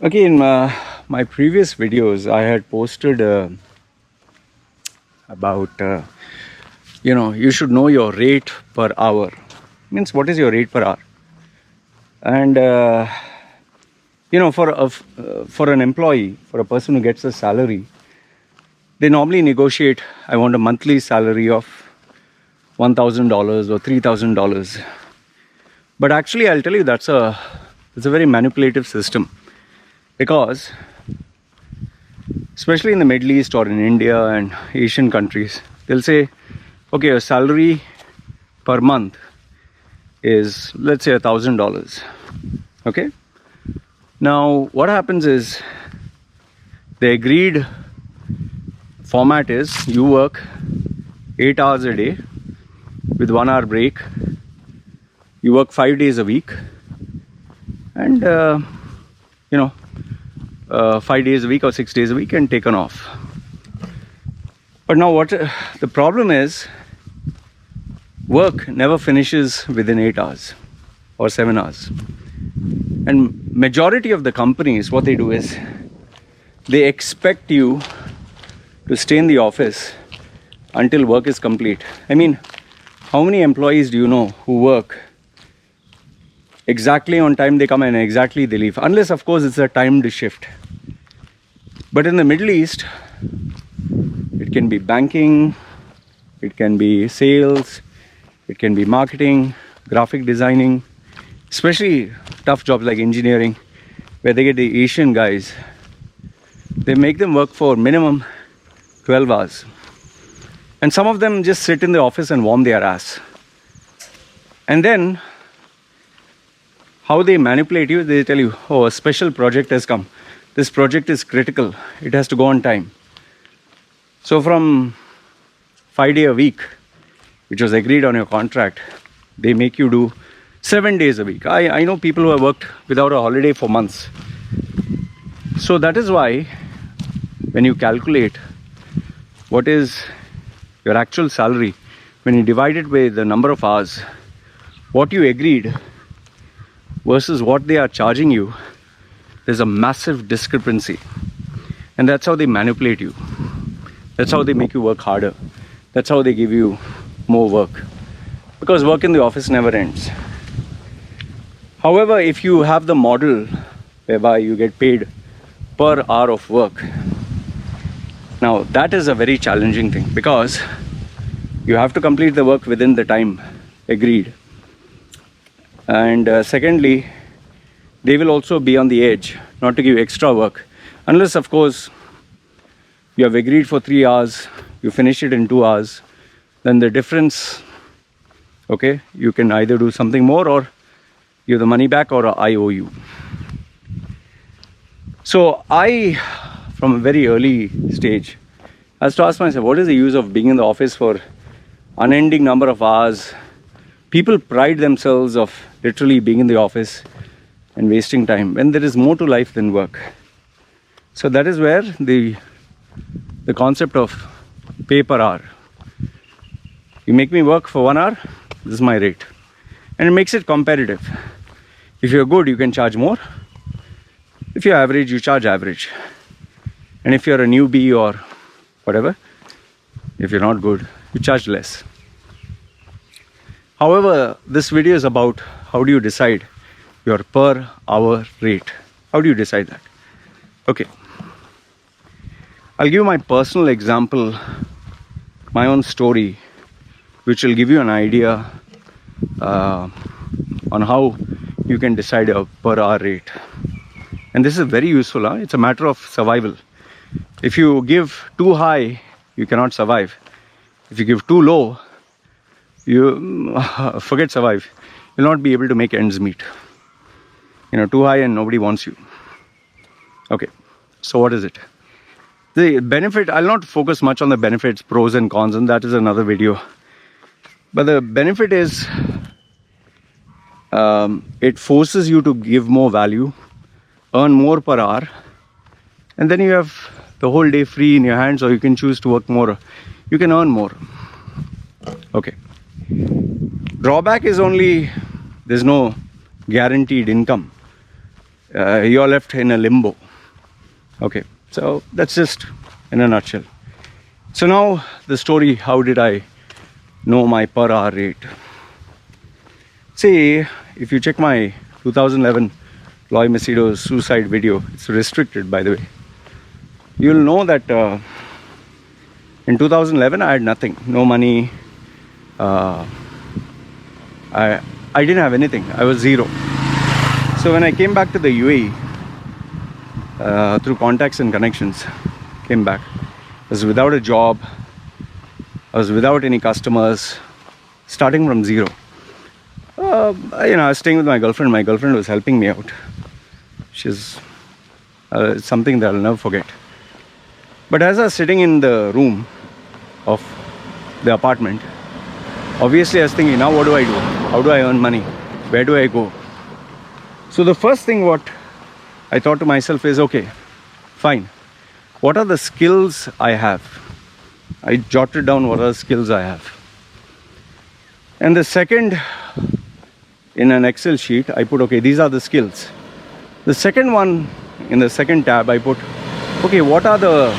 Okay, in my previous videos, I had posted about, you should know your rate per hour. Means, what is your rate per hour? And, for an employee, for a person who gets a salary, they normally negotiate, I want a monthly salary of $1,000 or $3,000. But actually, I'll tell you, it's a very manipulative system. Because especially in the Middle East or in India and Asian countries, they'll say, okay, your salary per month is, let's say, $1,000. Okay. Now, what happens is the agreed format is you work 8 hours a day with 1 hour break. You work 5 days a week, and 5 days a week or 6 days a week and taken off. But now what the problem is, work never finishes within 8 hours or 7 hours. And majority of the companies, what they do is they expect you to stay in the office until work is complete. I mean, how many employees do you know who work exactly on time they come and exactly they leave? Unless, of course, it's a timed shift. But in the Middle East, it can be banking, it can be sales, it can be marketing, graphic designing, especially tough jobs like engineering, where they get the Asian guys. They make them work for minimum 12 hours. And some of them just sit in the office and warm their ass. And then, how they manipulate you, they tell you, oh, a special project has come. This project is critical. It has to go on time. So from 5 days a week, which was agreed on your contract, they make you do 7 days a week. I know people who have worked without a holiday for months. So that is why when you calculate what is your actual salary, when you divide it by the number of hours, what you agreed versus what they are charging you, there's a massive discrepancy. And that's how they manipulate you. That's how they make you work harder. That's how they give you more work. Because work in the office never ends. However, if you have the model whereby you get paid per hour of work, now that is a very challenging thing, because you have to complete the work within the time agreed. And secondly, they will also be on the edge not to give extra work, unless, of course, you have agreed for 3 hours, you finish it in 2 hours, then the difference, okay, you can either do something more or give the money back, or I owe you. So I, from a very early stage, I was to ask myself, what is the use of being in the office for unending number of hours? People pride themselves of literally being in the office and wasting time, when there is more to life than work. So that is where the concept of pay per hour. You make me work for 1 hour, this is my rate. And it makes it competitive. If you're good, you can charge more. If you're average, you charge average. And if you're a newbie or whatever, if you're not good, you charge less. However, this video is about how do you decide your per hour rate. How do you decide that? Okay. I'll give you my personal example, my own story, which will give you an idea on how you can decide a per hour rate. And this is very useful. It's a matter of survival. If you give too high, you cannot survive. If you give too low, you forget survive. You'll not be able to make ends meet. Too high and nobody wants you. Okay, so what is it? The benefit, I'll not focus much on the benefits, pros and cons, and that is another video. But the benefit is, it forces you to give more value, earn more per hour, and then you have the whole day free in your hands, or you can choose to work more. You can earn more. Okay. Drawback is only, there's no guaranteed income. you're left in a limbo. Okay, so that's just in a nutshell. So now the story, how did I know my per hour rate? See, if you check my 2011 Loy Macedo's suicide video, it's restricted by the way, you'll know that in 2011 I had nothing, no money, I didn't have anything, I was zero. So when I came back to the UAE, through contacts and connections, came back, I was without a job, I was without any customers, starting from zero. I was staying with my girlfriend was helping me out. She's something that I'll never forget. But as I was sitting in the room of the apartment, obviously I was thinking, now what do I do? How do I earn money? Where do I go? So the first thing what I thought to myself is, okay, fine. What are the skills I have? I jotted down what are the skills I have. And the second, in an Excel sheet, I put, okay, these are the skills. The second one, in the second tab, I put, okay, what are the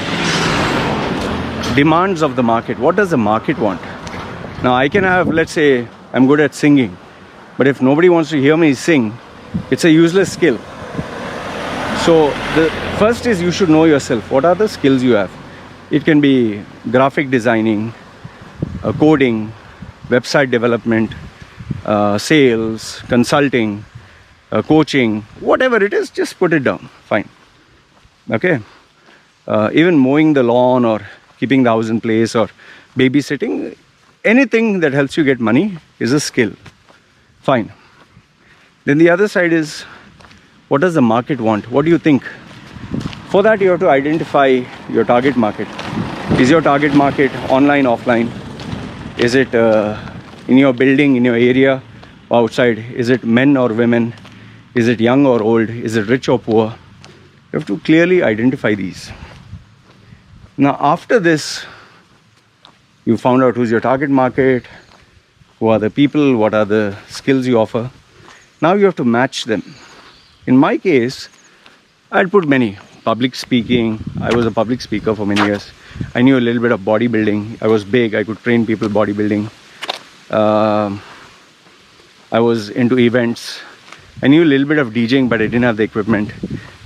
demands of the market? What does the market want? Now I can have, let's say, I'm good at singing, but if nobody wants to hear me sing, it's a useless skill. So the first is you should know yourself. What are the skills you have? It can be graphic designing, coding, website development, sales, consulting, coaching, whatever it is, just put it down. Fine. Okay. Even mowing the lawn or keeping the house in place or babysitting, anything that helps you get money is a skill. Fine. Then the other side is, what does the market want? What do you think? For that, you have to identify your target market. Is your target market online, offline? Is it in your building, in your area, outside? Is it men or women? Is it young or old? Is it rich or poor? You have to clearly identify these. Now, after this, you found out who's your target market, who are the people, what are the skills you offer. Now you have to match them. In my case, I'd put many. Public speaking, I was a public speaker for many years. I knew a little bit of bodybuilding. I was big, I could train people bodybuilding. I was into events. I knew a little bit of DJing, but I didn't have the equipment.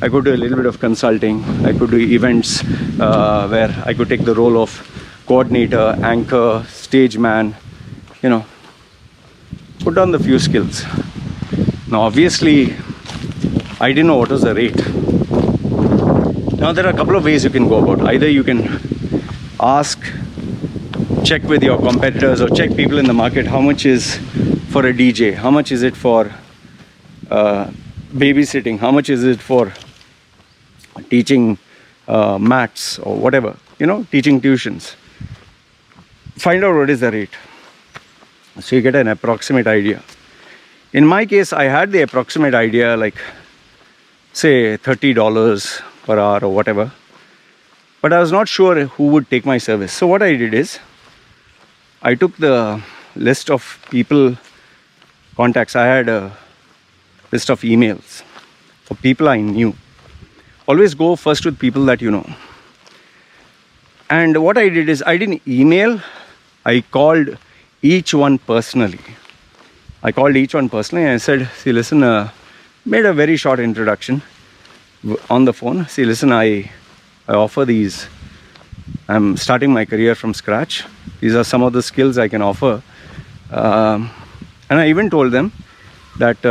I could do a little bit of consulting. I could do events where I could take the role of coordinator, anchor, stage man, put down the few skills. Now, obviously, I didn't know what was the rate. Now, there are a couple of ways you can go about. Either you can ask, check with your competitors or check people in the market, how much is for a DJ? How much is it for babysitting? How much is it for teaching maths or whatever, teaching tuitions? Find out what is the rate. So you get an approximate idea. In my case, I had the approximate idea, like, say, $30 per hour or whatever. But I was not sure who would take my service. So what I did is, I took the list of people, contacts. I had a list of emails for people I knew. Always go first with people that you know. And what I did is, I didn't email, I called each one personally. I said, see, listen, made a very short introduction on the phone. See, listen, I offer these. I'm starting my career from scratch. These are some of the skills I can offer. And I even told them that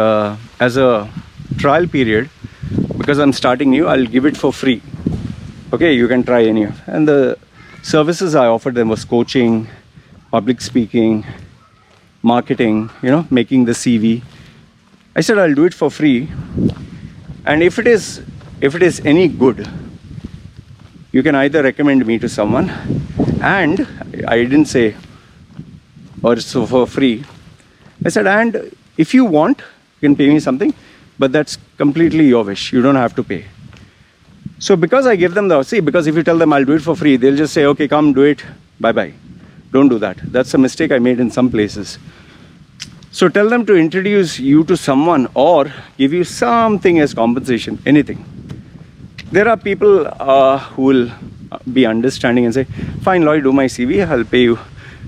as a trial period, because I'm starting new, I'll give it for free. Okay, you can try any of. And the services I offered them was coaching, public speaking, marketing, making the CV. I said I'll do it for free, and if it is any good, you can either recommend me to someone, and I didn't say, or so for free. I said, and if you want, you can pay me something, but that's completely your wish. You don't have to pay. So because I give them because if you tell them I'll do it for free, they'll just say, okay, come do it, bye-bye. Don't do that. That's a mistake I made in some places. So tell them to introduce you to someone or give you something as compensation, anything. There are people who will be understanding and say, fine Lloyd, do my CV, I'll pay you.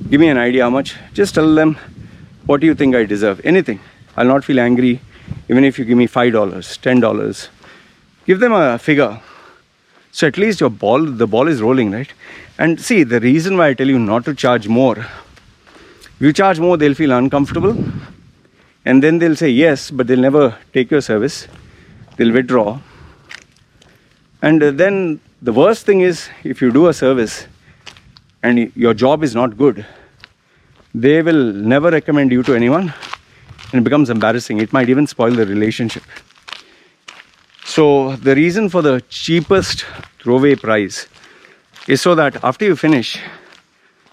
Give me an idea how much. Just tell them, what do you think I deserve? Anything. I'll not feel angry even if you give me $5, $10. Give them a figure. So at least the ball is rolling, right? And see, the reason why I tell you not to charge more, if you charge more, they'll feel uncomfortable. And then they'll say yes, but they'll never take your service. They'll withdraw. And then the worst thing is, if you do a service and your job is not good, they will never recommend you to anyone. And it becomes embarrassing. It might even spoil the relationship. So the reason for the cheapest throwaway price is so that after you finish,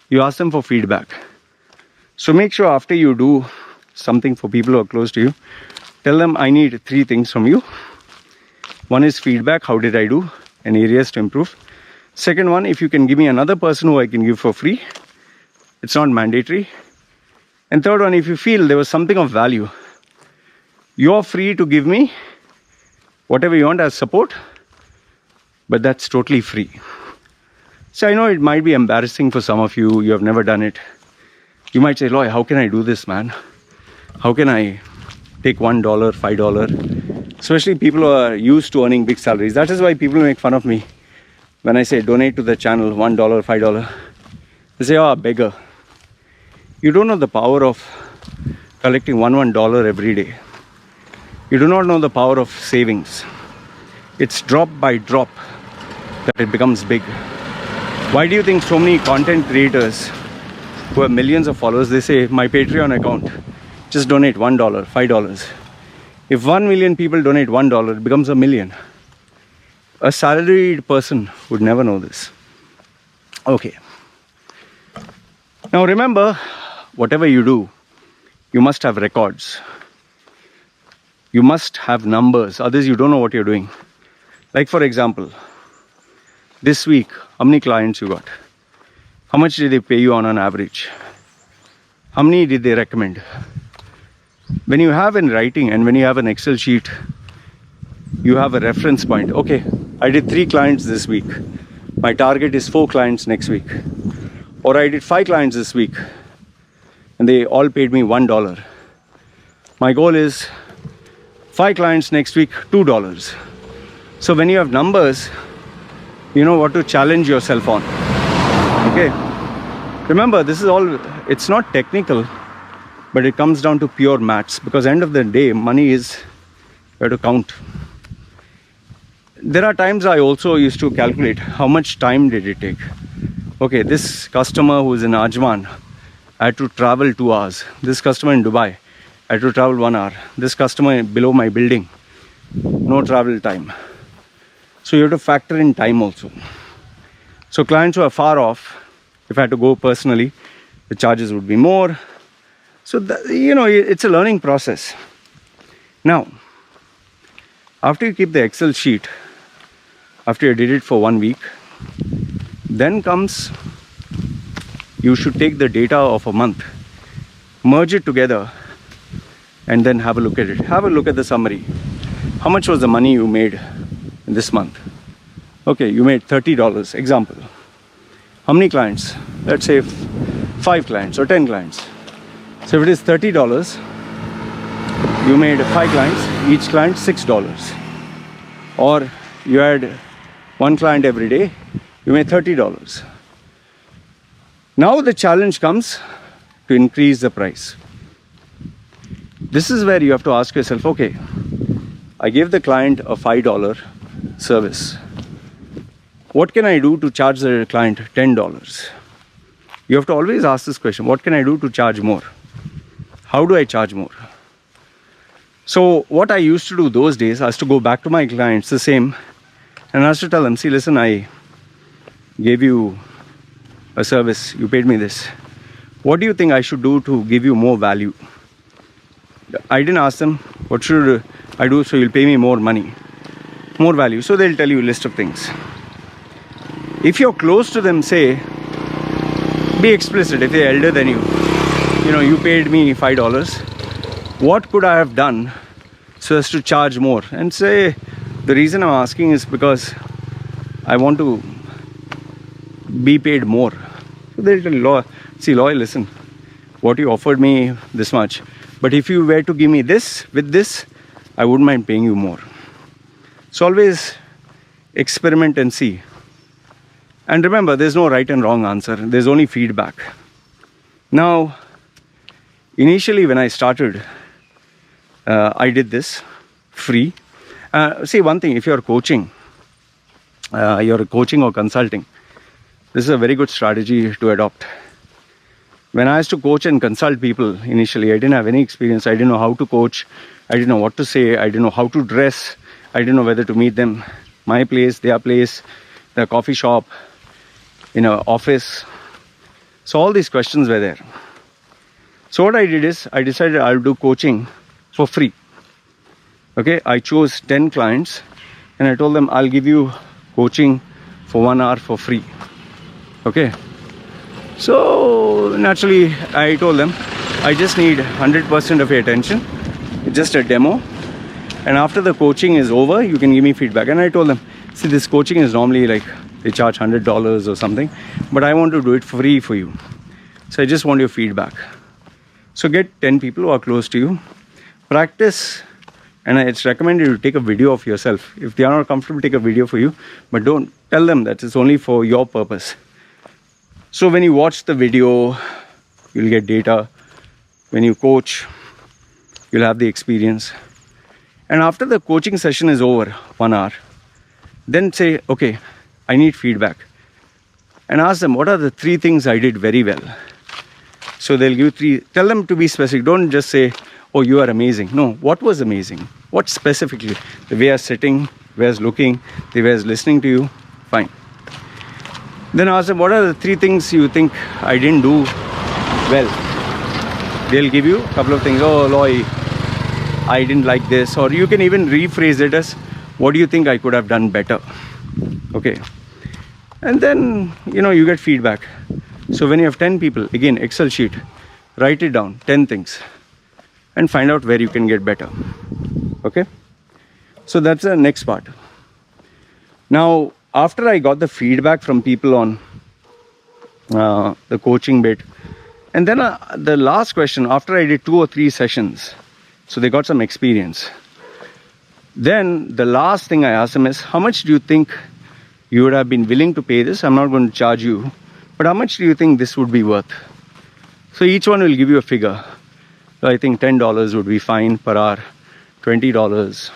you ask them for feedback. So make sure after you do something for people who are close to you, tell them, I need 3 things from you. One is feedback, how did I do, and areas to improve. Second one, if you can give me another person who I can give for free, it's not mandatory. And third one, if you feel there was something of value, you're free to give me whatever you want as support, but that's totally free. So I know it might be embarrassing for some of you, you have never done it. You might say, Loy, how can I do this, man? How can I take $1, $5? Especially people who are used to earning big salaries. That is why people make fun of me when I say donate to the channel, $1, $5. They say, oh, beggar. You don't know the power of collecting $1 every day. You do not know the power of savings. It's drop by drop that it becomes big. Why do you think so many content creators who have millions of followers, they say, my Patreon account, just donate $1, $5. If 1 million people donate $1, it becomes a million. A salaried person would never know this. Okay. Now remember, whatever you do, you must have records. You must have numbers, others you don't know what you're doing. Like for example, this week, how many clients you got? How much did they pay you on an average? How many did they recommend? When you have in writing and when you have an Excel sheet, you have a reference point. Okay, I did 3 clients this week. My target is 4 clients next week. Or I did 5 clients this week and they all paid me $1. My goal is 5 clients next week, $2. So when you have numbers, you know what to challenge yourself on. Okay. Remember, this is all, it's not technical, but it comes down to pure maths, because end of the day, money is, you have to count. There are times I also used to calculate how much time did it take. Okay, this customer who is in Ajman, I had to travel 2 hours. This customer in Dubai, I had to travel 1 hour. This customer below my building, no travel time. So you have to factor in time also. So clients who are far off, if I had to go personally, the charges would be more. So, it's a learning process. Now, after you keep the Excel sheet, after you did it for 1 week, then comes, you should take the data of a month, merge it together, and then have a look at it. Have a look at the summary. How much was the money you made in this month? Okay, you made $30, example. How many clients? Let's say 5 clients or 10 clients. So if it is $30, you made 5 clients, each client $6. Or you had 1 client every day, you made $30. Now the challenge comes to increase the price. This is where you have to ask yourself, okay, I gave the client a $5 service. What can I do to charge the client $10? You have to always ask this question, what can I do to charge more? How do I charge more? So what I used to do those days, I used to go back to my clients, the same, and I used to tell them, see, listen, I gave you a service, you paid me this. What do you think I should do to give you more value? I didn't ask them, what should I do so you'll pay me more money, more value? So they'll tell you a list of things. If you're close to them, say, be explicit. If they're elder than you, you paid me $5. what could I have done so as to charge more? And say, the reason I'm asking is because I want to be paid more. So they'll tell, see, Loy, listen, what you offered me this much, but if you were to give me this with this, I wouldn't mind paying you more. So always experiment and see. And remember, there's no right and wrong answer. There's only feedback. Now, initially when I started, I did this free. See, one thing, if you're coaching or consulting, this is a very good strategy to adopt. When I used to coach and consult people initially, I didn't have any experience. I didn't know how to coach. I didn't know what to say. I didn't know how to dress. I didn't know whether to meet them, my place, their place, the coffee shop, in an office. So all these questions were there. So what I did is, I decided I'll do coaching for free. Okay, I chose 10 clients and I told them I'll give you coaching for 1 hour for free. Okay, so naturally I told them I just need 100% of your attention. It's just a demo, and after the coaching is over, you can give me feedback. And I told them, see, this coaching is normally like they charge $100 or something, but I want to do it free for you. So I just want your feedback. So get 10 people who are close to you, practice, and it's recommended you take a video of yourself. If they are not comfortable, take a video for you, but don't tell them that it's only for your purpose. So when you watch the video, you'll get data. When you coach, you'll have the experience. And after the coaching session is over, 1 hour, then say, okay, I need feedback. And ask them, what are the 3 things I did very well? So they'll give 3, tell them to be specific. Don't just say, oh, you are amazing. No, what was amazing? What specifically? The way I was sitting, the way I was looking, the way I was listening to you, fine. Then ask them, what are the 3 things you think I didn't do well? They'll give you a couple of things. Oh, Loy, I didn't like this. Or you can even rephrase it as, what do you think I could have done better? Okay. And then, you get feedback. So when you have 10 people, again, Excel sheet, write it down, 10 things, and find out where you can get better. Okay? So that's the next part. Now, after I got the feedback from people on the coaching bit, and then the last question, after I did 2 or 3 sessions, so they got some experience. Then the last thing I asked them is, how much do you think you would have been willing to pay this? I'm not going to charge you, but how much do you think this would be worth? So each one will give you a figure. So I think $10 would be fine per hour, $20.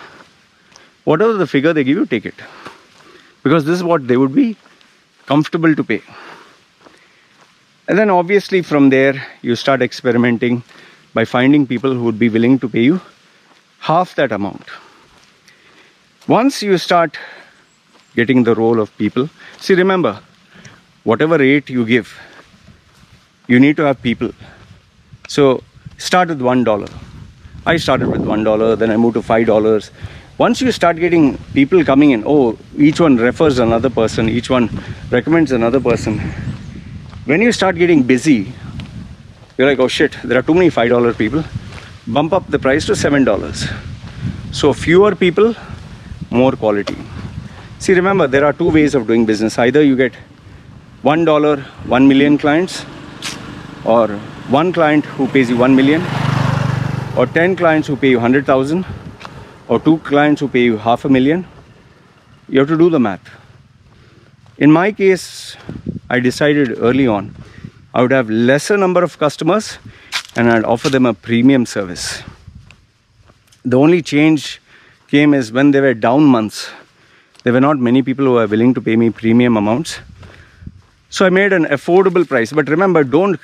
Whatever the figure they give you, take it. Because this is what they would be comfortable to pay. And then obviously from there, you start experimenting by finding people who would be willing to pay you half that amount. Once you start getting the role of people, see, remember, whatever rate you give, you need to have people. So start with $1. I started with $1, then I moved to $5. Once you start getting people coming in, oh, each one refers another person, each one recommends another person. When you start getting busy, you're like, oh shit, there are too many $5 people. Bump up the price to $7. So fewer people, more quality. See, remember, there are 2 ways of doing business. Either you get $1, 1 million clients, or 1 client who pays you 1 million, or 10 clients who pay you 100,000, or 2 clients who pay you $500,000. You have to do the math. In my case, I decided early on, I would have lesser number of customers and I'd offer them a premium service. The only change came is when there were down months, there were not many people who were willing to pay me premium amounts. So I made an affordable price. But remember, don't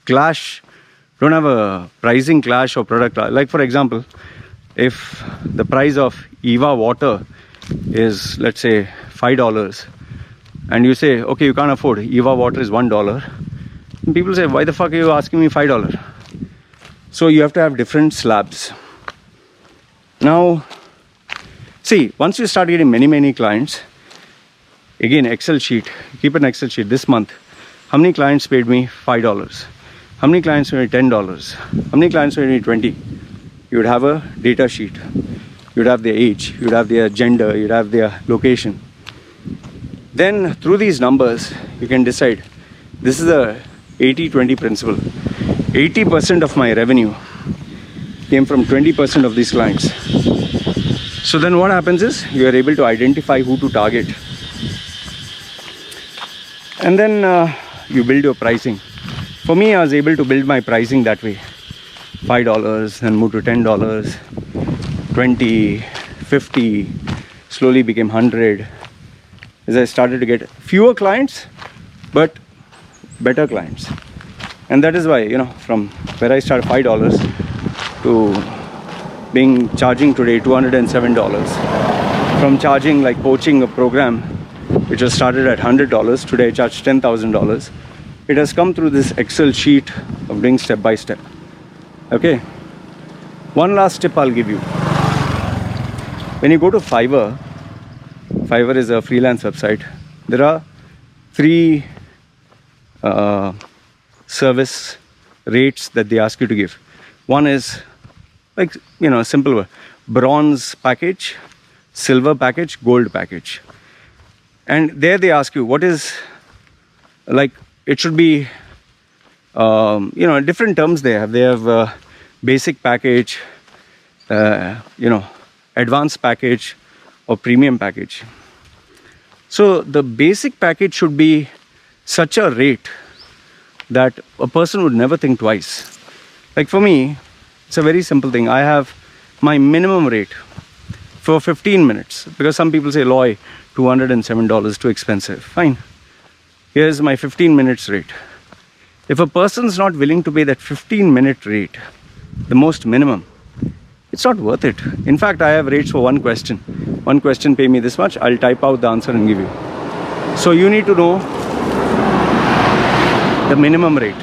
have a pricing clash or product. Like for example, if the price of Eva water is, let's say, $5, and you say, okay, you can't afford, Eva water is $1, and people say, why the fuck are you asking me $5? So you have to have different slabs. Now, see, once you start getting many clients, again, Excel sheet, keep an Excel sheet. This month, how many clients paid me $5? How many clients paid me $10? How many clients paid me $20? you'd have a data sheet. You'd have their age, you'd have their gender, you'd have their location. Then through these numbers, you can decide, this is a 80-20 principle. 80% of my revenue came from 20% of these clients. So then what happens is, you are able to identify who to target. And then you build your pricing. For me, I was able to build my pricing that way. $5, then move to $10, 20, 50, slowly became 100. As I started to get fewer clients, but better clients. And that is why, you know, from where I started $5 to charging today $207. From charging like coaching a program, which was started at $100, today I charge $10,000. It has come through this Excel sheet of doing step by step. Okay. One last tip I'll give you. When you go to Fiverr, Fiverr is a freelance website. There are 3 service rates that they ask you to give. One is like, you know, simple word, bronze package, silver package, gold package. And there they ask you what is, like, it should be, you know, different terms they have. They have basic package, you know, advanced package or premium package. So the basic package should be such a rate that a person would never think twice. Like for me, it's a very simple thing. I have my minimum rate for 15 minutes, because some people say, Loy, $207 too expensive. Fine. Here's my 15 minutes rate. If a person's not willing to pay that 15-minute rate, the most minimum, it's not worth it. In fact, I have rates for one question. One question, pay me this much, I'll type out the answer and give you. So you need to know the minimum rate.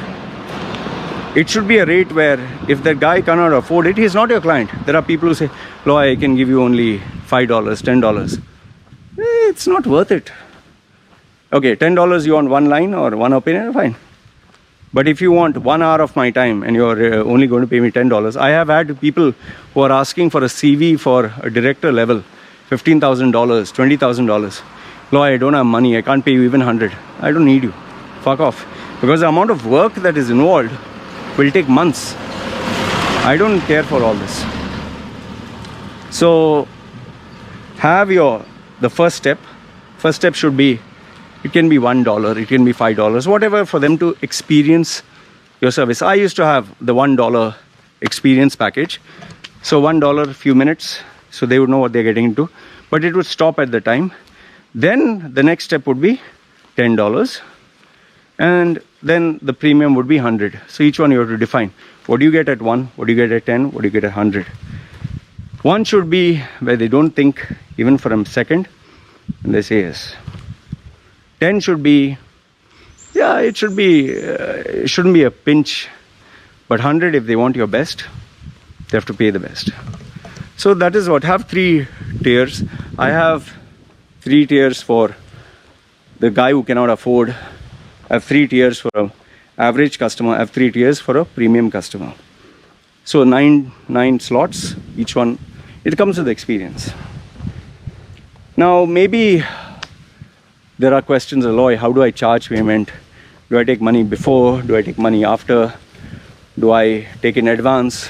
It should be a rate where if that guy cannot afford it, he's not your client. There are people who say, Loy, I can give you only $5, $10. It's not worth it. Okay, $10 you want one line or one opinion, fine. But if you want 1 hour of my time and you're only going to pay me $10, I have had people who are asking for a CV for a director level, $15,000, $20,000. Loy, I don't have money, I can't pay you even 100. I don't need you. Fuck off. Because the amount of work that is involved will take months. I don't care for all this. So have the first step. First step should be, it can be $1, it can be $5, whatever, for them to experience your service. I used to have the $1 experience package. So $1, few minutes, so they would know what they're getting into. But it would stop at the time. Then the next step would be $10. And then the premium would be 100. So each one you have to define. What do you get at 1? What do you get at 10? What do you get at 100? One should be where they don't think even for a second, and they say yes. 10 should be, yeah, it should be, it shouldn't be a pinch. But 100, if they want your best, they have to pay the best. So that is what, have 3 tiers. I have 3 tiers for the guy who cannot afford. I have 3 tiers for an average customer. I have 3 tiers for a premium customer. So 9 slots, each one, it comes with experience. Now maybe there are questions, Aloy, how do I charge payment? Do I take money before? Do I take money after? Do I take in advance?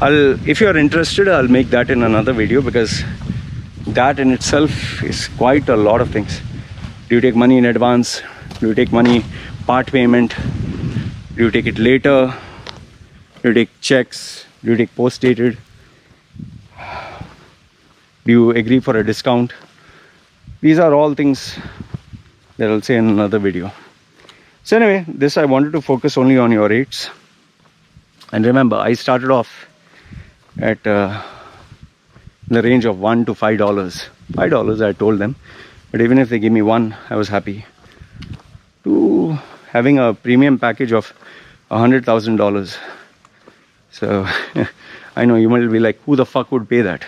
If you're interested, I'll make that in another video, because that in itself is quite a lot of things. Do you take money in advance? Do you take money part payment? Do you take it later? Do you take checks? Do you take post-dated? Do you agree for a discount? These are all things that I'll say in another video. So anyway, this I wanted to focus only on your rates. And remember, I started off at the range of $1 to $5. $5 I told them. But even if they give me 1, I was happy. To having a premium package of $100,000. So I know you might be like, who the fuck would pay that?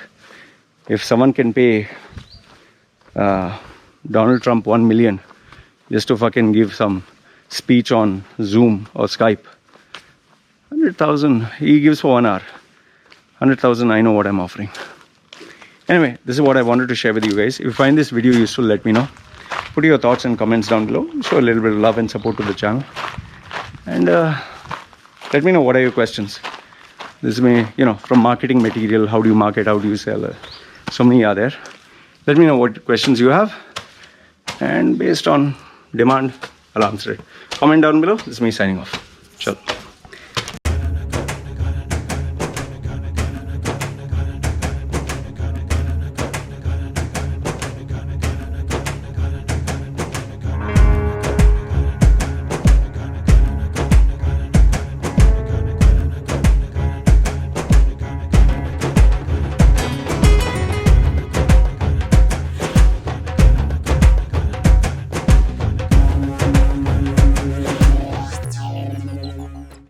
If someone can pay Donald Trump $1 million just to fucking give some speech on Zoom or Skype, 100,000 he gives for 1 hour. 100,000, I know what I'm offering. Anyway, this is what I wanted to share with you guys. If you find this video useful, let me know. Put your thoughts and comments down below. Show a little bit of love and support to the channel. And let me know what are your questions. This is me, from marketing material, how do you market, how do you sell? So many are there. Let me know what questions you have. And based on demand, I'll answer it. Comment down below. This is me signing off. Chalo.